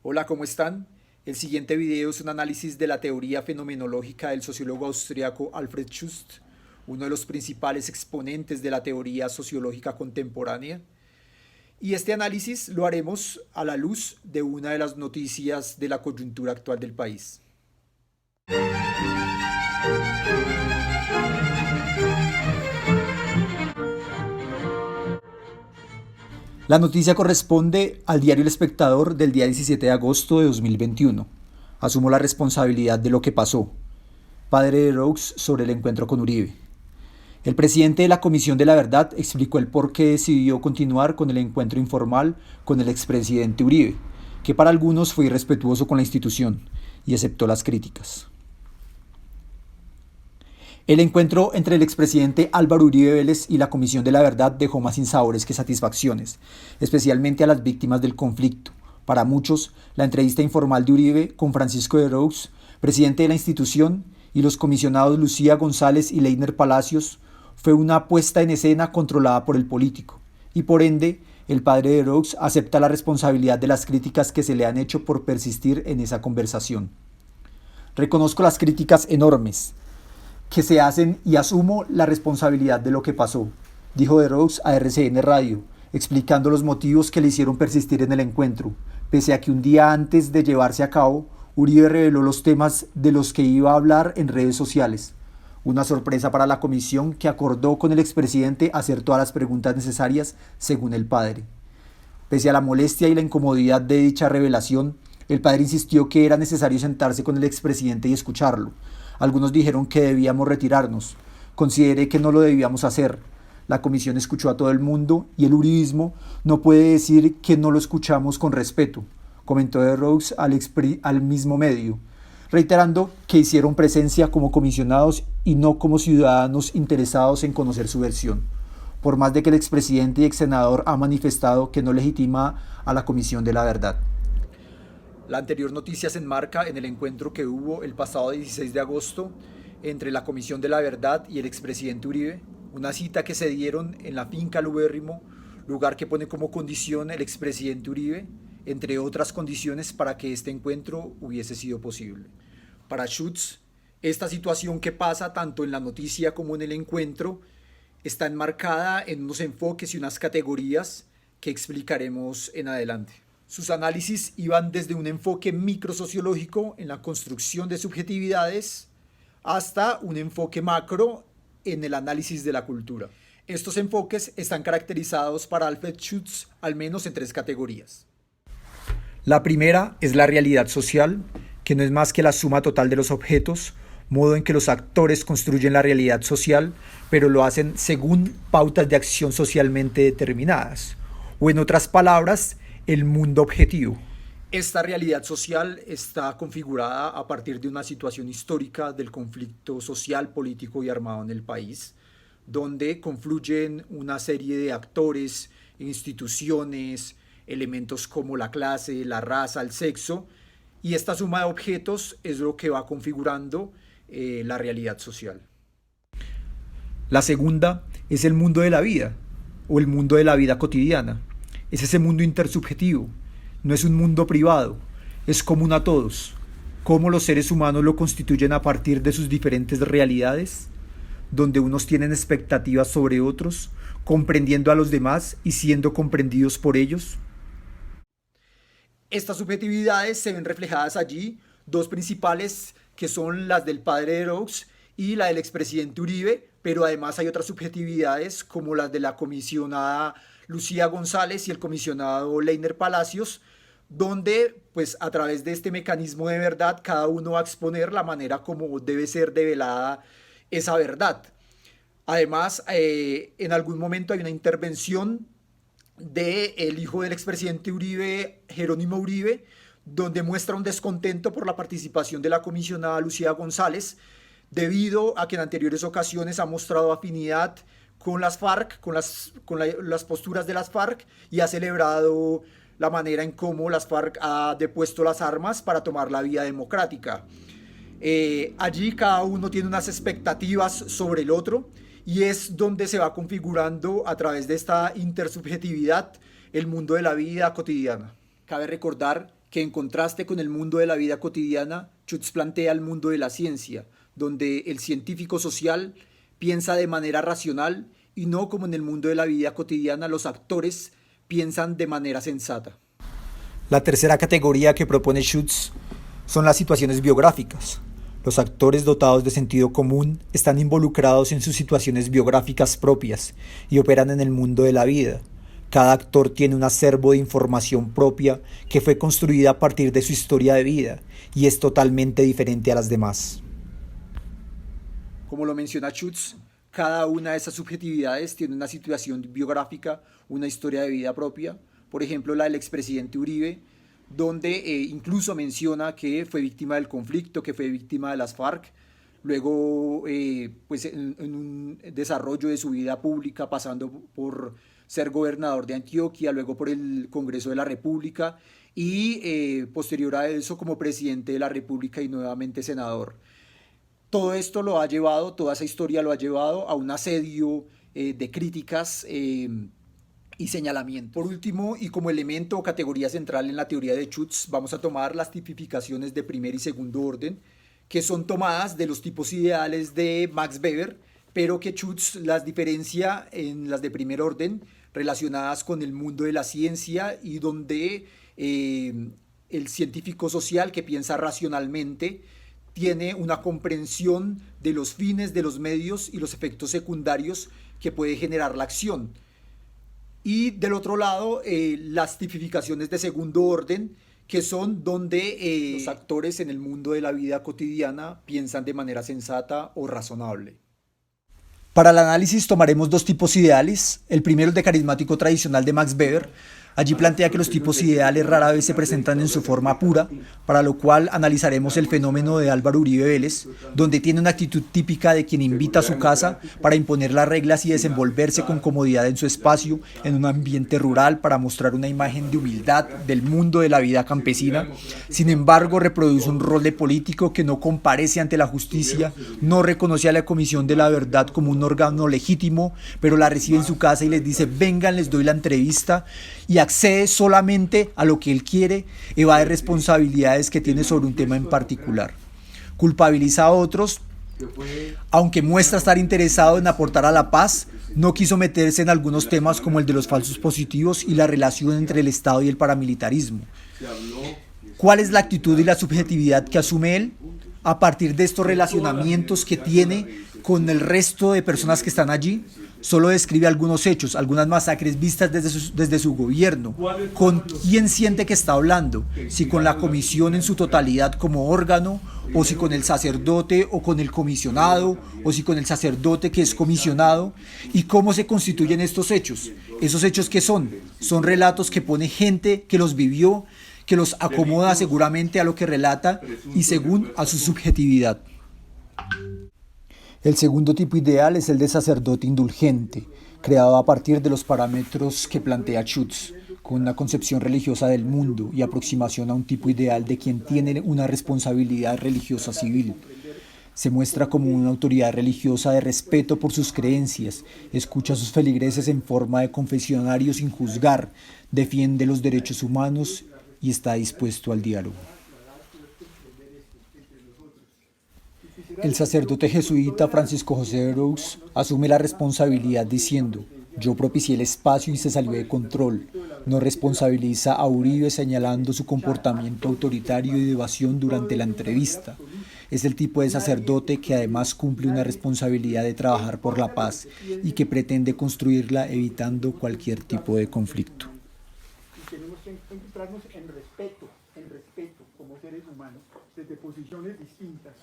Hola, ¿cómo están? El siguiente video es un análisis de la teoría fenomenológica del sociólogo austriaco Alfred Schust, uno de los principales exponentes de la teoría sociológica contemporánea. Y este análisis lo haremos a la luz de una de las noticias de la coyuntura actual del país. La noticia corresponde al diario El Espectador del día 17 de agosto de 2021. Asumo la responsabilidad de lo que pasó. Padre de Roux sobre el encuentro con Uribe. El presidente de la Comisión de la Verdad explicó el por qué decidió continuar con el encuentro informal con el expresidente Uribe, que para algunos fue irrespetuoso con la institución, y aceptó las críticas. El encuentro entre el expresidente Álvaro Uribe Vélez y la Comisión de la Verdad dejó más sinsabores que satisfacciones, especialmente a las víctimas del conflicto. Para muchos, la entrevista informal de Uribe con Francisco de Roux, presidente de la institución, y los comisionados Lucía González y Leiner Palacios, fue una puesta en escena controlada por el político, y por ende, el padre de Roux acepta la responsabilidad de las críticas que se le han hecho por persistir en esa conversación. Reconozco las críticas enormes que se hacen y asumo la responsabilidad de lo que pasó, dijo de Roux a RCN Radio, explicando los motivos que le hicieron persistir en el encuentro, pese a que un día antes de llevarse a cabo, Uribe reveló los temas de los que iba a hablar en redes sociales. Una sorpresa para la comisión que acordó con el expresidente hacer todas las preguntas necesarias según el padre. Pese a la molestia y la incomodidad de dicha revelación, el padre insistió que era necesario sentarse con el expresidente y escucharlo. Algunos dijeron que debíamos retirarnos. Consideré que no lo debíamos hacer. La comisión escuchó a todo el mundo y el uribismo no puede decir que no lo escuchamos con respeto, comentó de Roux al mismo medio, reiterando que hicieron presencia como comisionados y no como ciudadanos interesados en conocer su versión, por más de que el expresidente y exsenador ha manifestado que no legitima a la Comisión de la Verdad. La anterior noticia se enmarca en el encuentro que hubo el pasado 16 de agosto entre la Comisión de la Verdad y el expresidente Uribe, una cita que se dieron en la finca Lubérrimo, lugar que pone como condición el expresidente Uribe, entre otras condiciones para que este encuentro hubiese sido posible. Para Schutz, esta situación que pasa tanto en la noticia como en el encuentro está enmarcada en unos enfoques y unas categorías que explicaremos en adelante. Sus análisis iban desde un enfoque microsociológico en la construcción de subjetividades hasta un enfoque macro en el análisis de la cultura. Estos enfoques están caracterizados para Alfred Schutz al menos en tres categorías. La primera es la realidad social, que no es más que la suma total de los objetos, modo en que los actores construyen la realidad social, pero lo hacen según pautas de acción socialmente determinadas, o en otras palabras, el mundo objetivo. Esta realidad social está configurada a partir de una situación histórica del conflicto social, político y armado en el país, donde confluyen una serie de actores, instituciones, elementos como la clase, la raza, el sexo, y esta suma de objetos es lo que va configurando la realidad social. La segunda es el mundo de la vida, o el mundo de la vida cotidiana. Es ese mundo intersubjetivo, no es un mundo privado, es común a todos. Cómo los seres humanos lo constituyen a partir de sus diferentes realidades, donde unos tienen expectativas sobre otros, comprendiendo a los demás y siendo comprendidos por ellos. Estas subjetividades se ven reflejadas allí, dos principales que son las del padre de Roux y la del expresidente Uribe, pero además hay otras subjetividades como las de la comisionada Lucía González y el comisionado Leiner Palacios, donde pues a través de este mecanismo de verdad cada uno va a exponer la manera como debe ser develada esa verdad. Además, en algún momento hay una intervención del hijo del expresidente Uribe, Jerónimo Uribe, donde muestra un descontento por la participación de la comisionada Lucía González, debido a que en anteriores ocasiones ha mostrado afinidad con las FARC, con las posturas de las FARC, y ha celebrado la manera en cómo las FARC ha depuesto las armas para tomar la vía democrática. Allí cada uno tiene unas expectativas sobre el otro, y es donde se va configurando a través de esta intersubjetividad el mundo de la vida cotidiana. Cabe recordar que en contraste con el mundo de la vida cotidiana, Schutz plantea el mundo de la ciencia, donde el científico social piensa de manera racional y no como en el mundo de la vida cotidiana los actores piensan de manera sensata. La tercera categoría que propone Schutz son las situaciones biográficas. Los actores dotados de sentido común están involucrados en sus situaciones biográficas propias y operan en el mundo de la vida. Cada actor tiene un acervo de información propia que fue construida a partir de su historia de vida y es totalmente diferente a las demás. Como lo menciona Schutz, cada una de esas subjetividades tiene una situación biográfica, una historia de vida propia. Por ejemplo, la del expresidente Uribe, donde incluso menciona que fue víctima del conflicto, que fue víctima de las FARC. Luego, pues en un desarrollo de su vida pública, pasando por ser gobernador de Antioquia, luego por el Congreso de la República y posterior a eso como presidente de la República y nuevamente senador. Todo esto lo ha llevado, toda esa historia lo ha llevado a un asedio de críticas y señalamiento. Por último, y como elemento o categoría central en la teoría de Schutz, vamos a tomar las tipificaciones de primer y segundo orden, que son tomadas de los tipos ideales de Max Weber, pero que Schutz las diferencia en las de primer orden, relacionadas con el mundo de la ciencia y donde el científico social que piensa racionalmente tiene una comprensión de los fines, de los medios y los efectos secundarios que puede generar la acción. Y del otro lado, las tipificaciones de segundo orden, que son donde los actores en el mundo de la vida cotidiana piensan de manera sensata o razonable. Para el análisis tomaremos dos tipos ideales. El primero es de carismático tradicional de Max Weber. Allí plantea que los tipos ideales rara vez se presentan en su forma pura, para lo cual analizaremos el fenómeno de Álvaro Uribe Vélez, donde tiene una actitud típica de quien invita a su casa para imponer las reglas y desenvolverse con comodidad en su espacio, en un ambiente rural, para mostrar una imagen de humildad del mundo de la vida campesina. Sin embargo, reproduce un rol de político que no comparece ante la justicia, no reconoce a la Comisión de la Verdad como un órgano legítimo, pero la recibe en su casa y les dice: vengan, les doy la entrevista, y accede solamente a lo que él quiere, evade responsabilidades que tiene sobre un tema en particular. Culpabiliza a otros, aunque muestra estar interesado en aportar a la paz, no quiso meterse en algunos temas como el de los falsos positivos y la relación entre el Estado y el paramilitarismo. ¿Cuál es la actitud y la subjetividad que asume él? A partir de estos relacionamientos que tiene con el resto de personas que están allí, solo describe algunos hechos, algunas masacres vistas desde su gobierno. ¿Con quién siente que está hablando? Si con la comisión en su totalidad como órgano, o si con el sacerdote o con el comisionado, o si con el sacerdote que es comisionado. ¿Y cómo se constituyen estos hechos? ¿Esos hechos qué son? Son relatos que pone gente que los vivió, que los acomoda seguramente a lo que relata y según a su subjetividad. El segundo tipo ideal es el de sacerdote indulgente, creado a partir de los parámetros que plantea Schutz, con una concepción religiosa del mundo y aproximación a un tipo ideal de quien tiene una responsabilidad religiosa civil. Se muestra como una autoridad religiosa de respeto por sus creencias, escucha a sus feligreses en forma de confesionario sin juzgar, defiende los derechos humanos y está dispuesto al diálogo. El sacerdote jesuita Francisco José de Roux asume la responsabilidad diciendo: yo propicié el espacio y se salió de control. No responsabiliza a Uribe señalando su comportamiento autoritario y de evasión durante la entrevista. Es el tipo de sacerdote que además cumple una responsabilidad de trabajar por la paz y que pretende construirla evitando cualquier tipo de conflicto. Tenemos que encontrarnos en respeto como seres humanos, desde posiciones distintas.